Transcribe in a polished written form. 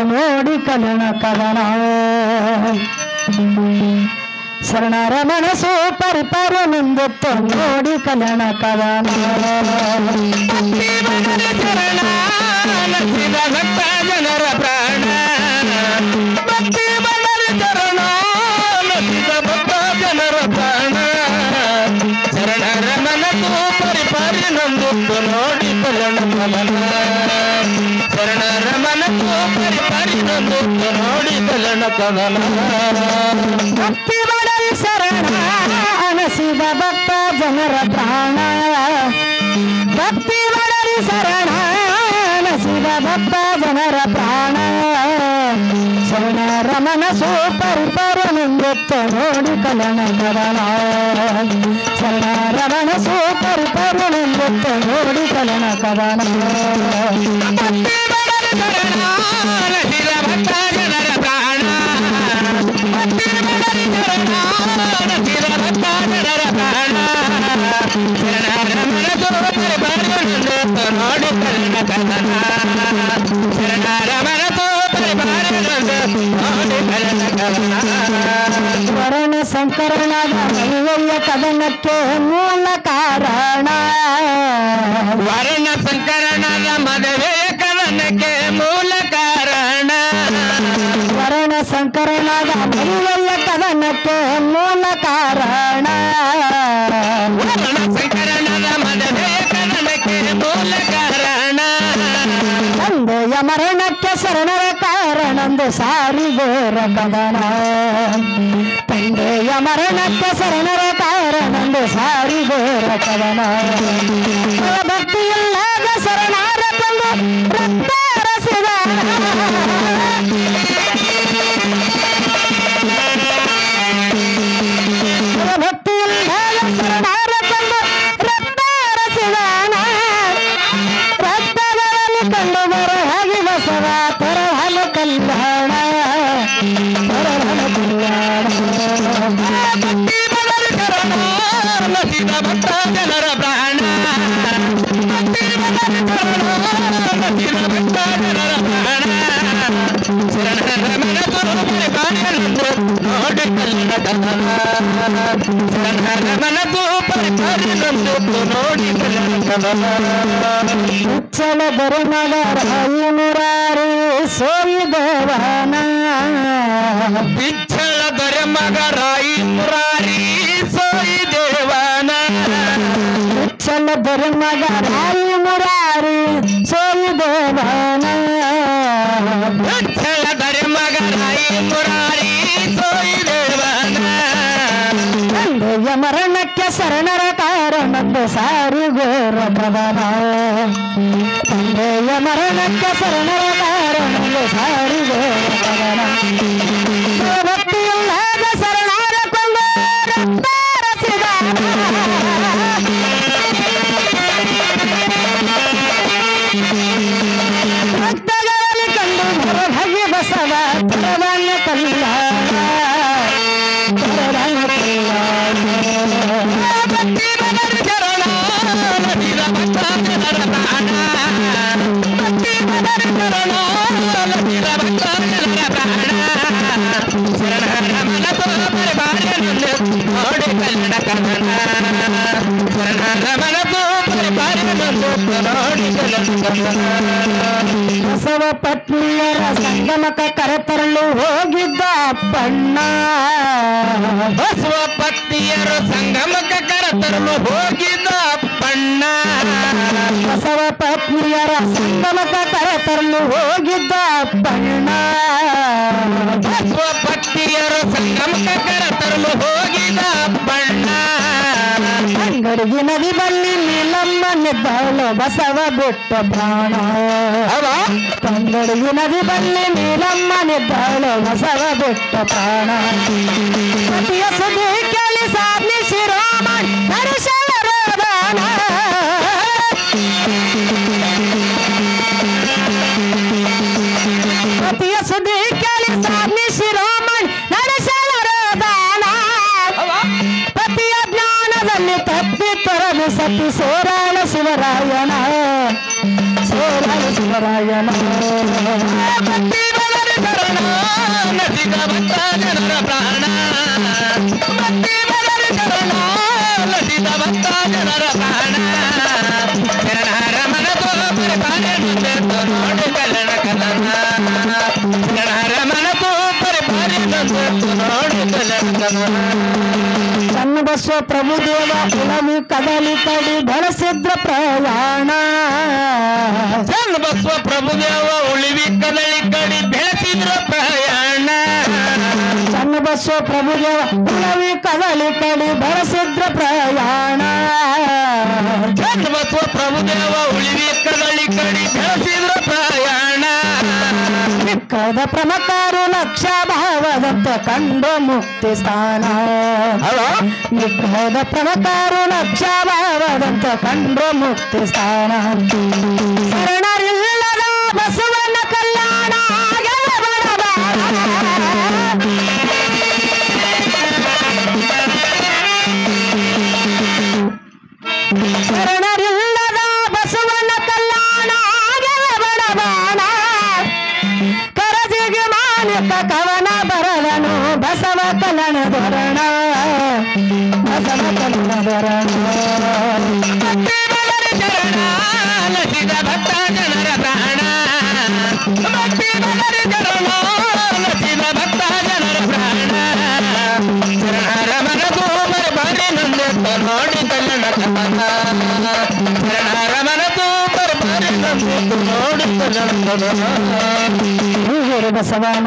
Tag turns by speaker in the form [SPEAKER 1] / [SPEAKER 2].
[SPEAKER 1] ನೋಡಿ ಕಲನ ಕದನ ಶರಣರ ಮನಸ್ಸು ಪರಿಪರ ನಿಂದಿತ್ತು ನೋಡಿ ಕಲನ ಕದನ ಜನರ ಪ್ರಾಣ ಭಕ್ತಿ ಬದಲ ಚರಣ ಭಕ್ತ ಜನರ ಪ್ರಾಣ ಶರಣರ ಮನಸ್ಸು ಪರಿಪರ ನಿಂದಿತ್ತು ನೋಡಿ ಕಲನ ಕದನ ಶರಣರ ಮನಸ್ಸು ಪರಿಪರಿನೊಂದು ನೋಡಿ ಕಲನ ಕದನ ಭಕ್ತಿ ಬಡಲ್ ಶರಣ ಅನಸಿದ ಭಕ್ತ ಜನರ ಪ್ರಾಣ ಭಕ್ತಿ ಬಡಲ್ ಶರಣ ಅನಸಿದ ಭಕ್ತ ಜನರ ಪ್ರಾಣ ಶರಣರ ಮನಸ್ಸು ಪರಿಪರಿನೊಂದು ನೋಡಿ ಕಲನ ಕದನ ಶರಣರ ಮನಸ್ಸು ಪರಿಪರಿನೊಂದು ನೋಡಿ ಕಲನ ಕದನ ವರಣ ಸಂಕರಣದ ಮಹಿಳೆಯ ಕದನಕ್ಕೆ ಮೂಲ ಕಾರಣ ವರ್ಣ ಸಂಕರಣದ ಮದುವೆಯ ಕದನಕ್ಕೆ ಮೂಲ ಕಾರಣ ವರ್ಣ ಸಂಕರಣದ ಮಹಿಳೆಯ ಕದನಕ್ಕೆ ಮೂಲ ಕಾರಣ ವರ್ಣ ಸಂಕರಣದ ಮದುವೆಯ ಕದನಕ್ಕೆ ಮೂಲ ಕಾರಣ ತಂದೆಯ ಮರಣಕ್ಕೆ ಶರಣರ ಕಾರಣಂದು ಸಾರಿಗೋರ ಕದನ ತಂದೆಯ ಮರಣಕ್ಕೆ ಶರಣರ ಕಾರಣಂದು ಸಾರಿಗೋರ ಕದನ ಭಕ್ತಿಯಿಲ್ಲದ ಶರಣರ ಕೊಂದು ರಕ್ತರಸಿದ ಭಕ್ತಿಯಿಲ್ಲದ ಶರಣರ ಕೊಂದು ರಕ್ತರಸಿದಾನ ರಕ್ತಗಳಲ್ಲಿ ಕಂಡು ಬರಹಾಗಿ ಬಸವ ತರಹಲ ಕಲ್ಯಾಣ ತರಹಲ ಕಲ್ಯಾಣ ಭಕ್ತಿ ಬದಲ ಶರಣ ನಸಿದ ಭಕ್ತ ಜನರ ಪ್ರಾಣ ಭಕ್ತಿ ಬದಲ ಶರಣ ನಸಿದ ಭಕ್ತ ಜನರ ಪ್ರಾಣ ಶರಣರ ಮನಸ್ಸು ಪರಿಪಾಲನೆಂದು ನೋಡಿ ಕಲನ ಕದನ ಶರಣರ ಮನಸ್ಸು ಪರಿಪಾಲನೆಂದು ನೋಡಿ ಕಲನ ಕದನ ಉಚ್ಚಲ ಧರ್ಮಗಾರಾಯಿ ಮುರಾರಿ ಸೋಯಿದೇವನ ವಿಠಲ ಧರ್ಮಗಾರಾಯಿ ಮುರಾರಿ ಸೋಯಿದೇವನ ಉಚ್ಚಲ ಧರ್ಮಗಾರಾಯಿ ಮುರಾರಿ ಸೋಯಿದೇವನ ವಿಠಲ ಧರ್ಮಗಾರಾಯಿ ಮುರಾರಿ ಸೋಯಿದೇವನ ತಂದೆಯ ಮರಣಕ್ಕೆ ಶರಣರ ಕಾರಣಂದು ಸಾರಿಗೋರ ಕದನ ತಂದೆಯ ಮರಣಕ್ಕೆ ಶರಣರ ಕಾರಣಂದು ಸಾರಿಗೋರ ಕದನ ಭಕ್ತಿಯಿಲ್ಲದ ಶರಣರ ಕೊಂದು ರಕ್ತರಸಿದ ಭಕ್ತಗಳಲ್ಲಿ ಕಂಡು ಹೊರಹಗೆ ಬಸವ ತರದಾನ ಕಲ್ಯಾಣ ತರದಾನ ಕಲ್ಯಾಣ ಭಕ್ತಿ ಬದಲ ಶರಣ ನಸಿದ ಭಕ್ತ ಜನರ ಪ್ರಾಣ ಭಕ್ತಿ ಬದಲ ಶರಣ ನಸಿದ ಭಕ್ತ ಜನರ ಪ್ರಾಣ ಶರಣರ ಮನಸ್ಸು ಪರಿಪಾಲನೆಂದು ನೋಡಿ ಕಲನ ಕದನ ಶರಣರ ಮನಸ್ಸು ಪರಿಪಾಲನೆಂದು ನೋಡಿ ಕಲನ ಕದನ ಬಸವ ಪತ್ನಿಯರ ಸಂಗಮಕ ಕರೆತರಲು ಹೋಗಿದ್ದ ಅಪ್ಪಣ್ಣ ಬಸವ ಪತ್ನಿಯರು ಸಂಗಮಕ ಕರೆತರಲು ಹೋಗಿದ್ದ ಅಪ್ಪಣ್ಣ
[SPEAKER 2] ಬಣ್ಣ
[SPEAKER 1] ಬಸವ ಪತ್ನಿಯರ ಸಂಗಮಕ ಕರೆತರಲು ಹೋಗಿದ್ದ ಬಣ್ಣ
[SPEAKER 2] ಬಸವ ಪತ್ನಿಯರ ಸಂಗಮಕ ಕರೆತರಲು ಹೋಗಿದ ಬಣ್ಣ
[SPEAKER 1] ಅಂಗಡಿಗೆ ನದಿ ಬಲ್ಲಿ ನೀಲಮ್ಮ ನಿದ್ದಾಳು ಬಸವ ಬಿಟ್ಟ ಪ್ರಾಣ ಅಂಗಡಿಗೆ ನದಿ ಬಲ್ಲಿ ನೀಲಮ್ಮ ನಿದ್ದಾಳು ಬಸವ ಬಿಟ್ಟ ಪ್ರಾಣ ಪತಿಯ ಸುದ್ದಿ ಕೇಳಿ ಸಾಧಿ ಶಿರೋಮಣಿ ಹರಿಶವರೋಧಾನ ಪತಿಯ ಸುದ್ದಿ ಕೇಳಿ ಸಾಧಿ ಶಿರೋಮಣಿ ಹರಿಶವರೋಧಾನ ಪತಿಯ ಜ್ಞಾನದಲ್ಲಿ ತಪ್ಪಿ ತೊರದು ಸತಿ ಸೋರಾಳ ಶಿವರಾಯಣ ಸೋರಾಳ ಶಿವರಾಯಣ
[SPEAKER 2] ಭಕ್ತಿ ಬಲರ ಚರಣ ನಸಿದ ಭಕ್ತ ಜನರ ಪ್ರಾಣ ಭಕ್ತಿ ಬಲರ ಚರಣ ನಸಿದ ಭಕ್ತ ಜನರ ಪ್ರಾಣ ಶರಣರ ಮನದೋ ಪರಿಪಾಲೆ ನಂದೆತ್ತು ನೋಡಿ ಕಲ್ಲಣ ಕಲನ ಶರಣರ ಮನದೋ ಪರಿಪಾಲೆ ನಂದೆತ್ತು ನೋಡಿ ಕಲ್ಲಣ ಕಲನ
[SPEAKER 1] ಚನ್ನಬಸವ ಪ್ರಭುದೇವ ಕುಲವಿ ಕದಲಿ ಕಡಿ ಬೆಳೆಸಿದ್ರ ಪ್ರಯಾಣ
[SPEAKER 2] ಚನ್ನಬಸವ ಪ್ರಭುದೇವ ಉಳಿವಿ ಕದಳಿ ಕಡಿ ಬೆಳೆಸಿದ್ರ ಪ್ರಯಾಣ
[SPEAKER 1] ಚನ್ನಬಸವ ಪ್ರಭುದೇವ ಕುಲವಿ ಕದಲಿ ಕಡಿ ಬೆಳೆಸಿದ್ರ ಪ್ರಯಾಣ
[SPEAKER 2] ಚನ್ನಬಸವ ಪ್ರಭುದೇವ ಉಳಿವಿ ಕದಳಿ ಕಡಿ ಬೆಳೆಸಿದ್ರ ಪ್ರಯಾಣ
[SPEAKER 1] ಮಿಕ್ಕದ ಪ್ರಮಕಾರು ಲಕ್ಷ ಭಾವದಂತ ಕಂಡು ಮುಕ್ತಿ ಸ್ಥಾನ ಮಿಕ್ಕದ ಪ್ರಮಕಾರು ಲಕ್ಷ ಭಾವದಂತ ಕಂಡು ಮುಕ್ತಿ ಸ್ಥಾನ ಶರಣರಿಲ್ಲದ ಬಸವನ ಕಲ್ಯಾಣ ಶರಣರಿಲ್ಲದ ಬಸವನ ಕಲ್ಯಾಣ ಬಡಬಾಣ ಕರಜಿಗೆ ಮಾನಿಕ ಕವನ ಬರವನು ಬಸವ ಕಲನ ಧರಣ ಬಸವ ಕಲನ ಧರಣ
[SPEAKER 2] ಭಕ್ತಿ ಬಲರ ಚರಣ ನಸಿದ ಭಕ್ತ ಜನರ ಪ್ರಾಣ ಭಕ್ತಿ ಬಲರ ಚರಣ ನಸಿದ ಭಕ್ತ ಜನರ ಪ್ರಾಣ ಶರಣರ ಮನದೋ ಬರಬಾರಿ ನಂದೆತ್ತು ನೋಡಿ ಕಲ್ಲಣ ಕಲನ ಶರಣರ ಮನದೋ ಬರಬಾರಿ ನಂದೆತ್ತು ನೋಡಿ ಕಲ್ಲಣ ಕಲನ
[SPEAKER 1] ಬಸವನ